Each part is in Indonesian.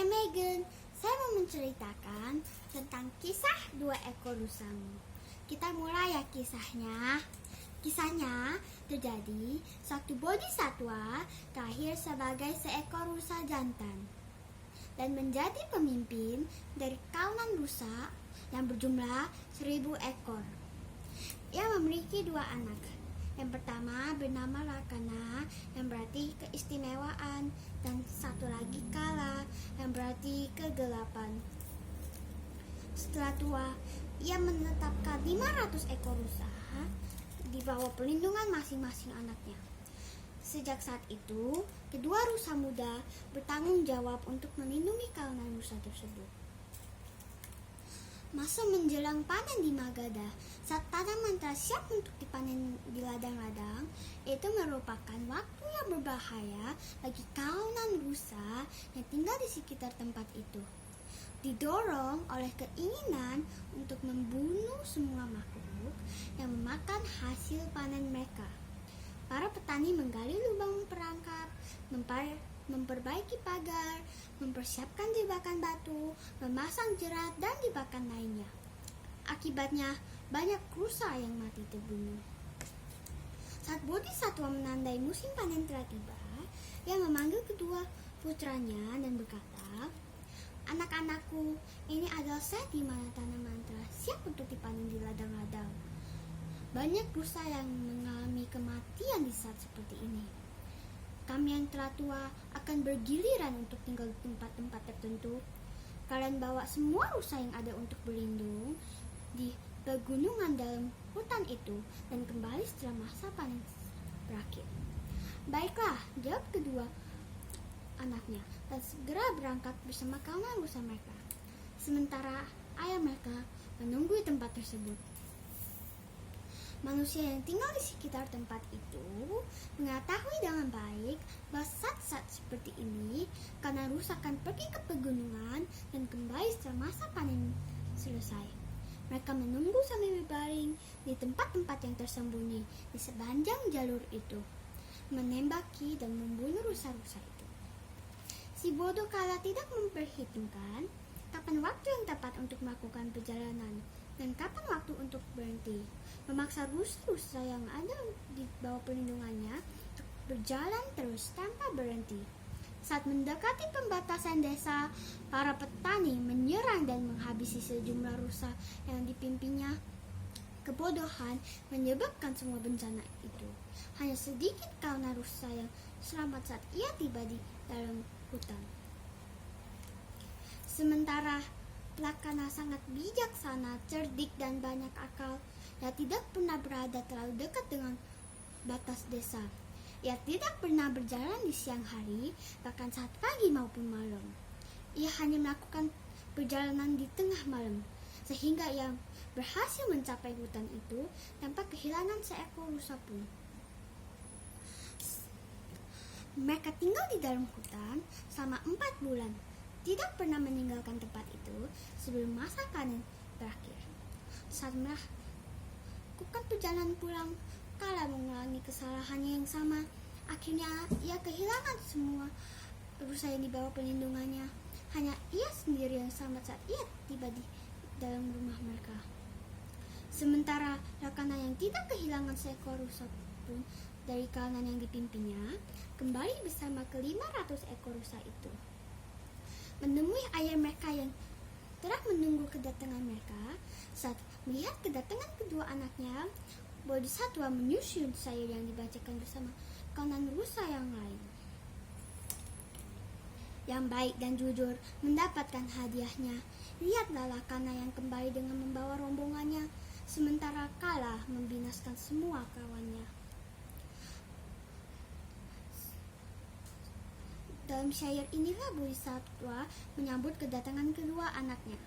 Saya Megan. Saya mau menceritakan tentang kisah dua ekor rusa. Kita mulai ya kisahnya. Kisahnya terjadi satu bodhisatwa terakhir sebagai seekor rusa jantan dan menjadi pemimpin dari kawanan rusa yang berjumlah 1000 ekor. Ia memiliki dua anak. Yang pertama bernama Lakana yang berarti keistimewaan, dan satu lagi Kala yang berarti kegelapan. Setelah tua, ia menetapkan 500 ekor rusa di bawah perlindungan masing-masing anaknya. Sejak saat itu, kedua rusa muda bertanggung jawab untuk melindungi kawanan rusa tersebut. Masa menjelang panen di Magadha, saat tanaman telah siap untuk dipanen di ladang-ladang, itu merupakan waktu yang berbahaya bagi kawanan rusa yang tinggal di sekitar tempat itu. Didorong oleh keinginan untuk membunuh semua makhluk yang memakan hasil panen mereka, para petani menggali lubang perangkap, memperbaiki pagar, mempersiapkan jebakan batu, memasang jerat, dan jebakan lainnya. Akibatnya, banyak rusa yang mati terbunuh. Saat bodhisatwa menandai musim panen telah tiba, ia memanggil kedua putranya dan berkata, "Anak-anakku, ini adalah saat di mana tanaman telah siap untuk dipanen di ladang-ladang. Banyak rusa yang mengalami kematian di saat seperti ini. Kami yang telah tua akan bergiliran untuk tinggal di tempat-tempat tertentu. Kalian bawa semua rusa yang ada untuk berlindung di pegunungan dalam hutan itu dan kembali setelah masa panen berakhir." "Baiklah," jawab kedua anaknya, dan segera berangkat bersama kawanan rusa mereka. Sementara ayah mereka menunggu di tempat tersebut. Manusia yang tinggal di sekitar tempat itu mengetahui dengan baik bahwa saat-saat seperti ini karena rusa akan pergi ke pegunungan dan kembali setelah masa panen selesai. Mereka menunggu sambil berbaring di tempat-tempat yang tersembunyi di sepanjang jalur itu, menembaki dan membunuh rusa-rusa itu. Si bodoh Kala tidak memperhitungkan kapan waktu yang tepat untuk melakukan perjalanan dan kapan waktu untuk berhenti, memaksa rusa-rusa yang ada di bawah perlindungannya untuk berjalan terus tanpa berhenti. Saat mendekati pembatasan desa, para petani menyerang dan menghabisi sejumlah rusa yang dipimpinnya. Kebodohan menyebabkan semua bencana itu. Hanya sedikit kawanan rusa yang selamat saat ia tiba di dalam hutan. Sementara Lakana sangat bijaksana, cerdik, dan banyak akal. Ia tidak pernah berada terlalu dekat dengan batas desa. Ia tidak pernah berjalan di siang hari, bahkan saat pagi maupun malam. Ia hanya melakukan perjalanan di tengah malam, sehingga ia berhasil mencapai hutan itu tanpa kehilangan seekor rusa pun. Mereka tinggal di dalam hutan selama 4 bulan, tidak pernah meninggalkan tempat itu sebelum masa panen berakhir. Saat melakukan perjalanan pulang, Kala mengulangi kesalahannya yang sama. Akhirnya ia kehilangan semua rusa yang di bawah perlindungannya. Hanya ia sendiri yang selamat saat ia tiba di dalam rumah mereka. Sementara Lakana yang tidak kehilangan seekor rusa pun dari kawanan yang dipimpinnya, kembali bersama ke-500 ekor rusa itu. Menemui ayah mereka yang telah menunggu kedatangan mereka. Saat melihat kedatangan kedua anaknya, bodhisatwa menyusun syair yang dibacakan bersama kawanan rusa yang lain. Yang baik dan jujur mendapatkan hadiahnya. Lihatlah Lakana yang kembali dengan membawa rombongannya, sementara Kala membinaskan semua kawannya. Dalam syair inilah bodhisatwa menyambut kedatangan kedua anaknya.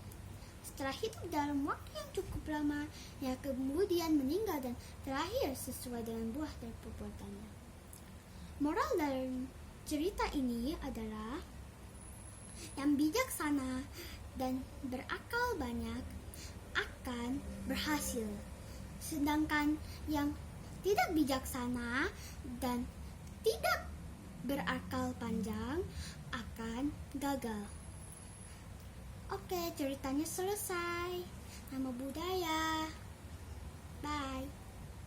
Setelah hidup dalam waktu yang cukup lama, ia kemudian meninggal dan terakhir sesuai dengan buah dari perbuatannya. Moral dalam cerita ini adalah yang bijaksana dan berakal banyak akan berhasil, sedangkan yang tidak bijaksana dan tidak berakal panjang akan gagal. Oke, ceritanya selesai. Nama budaya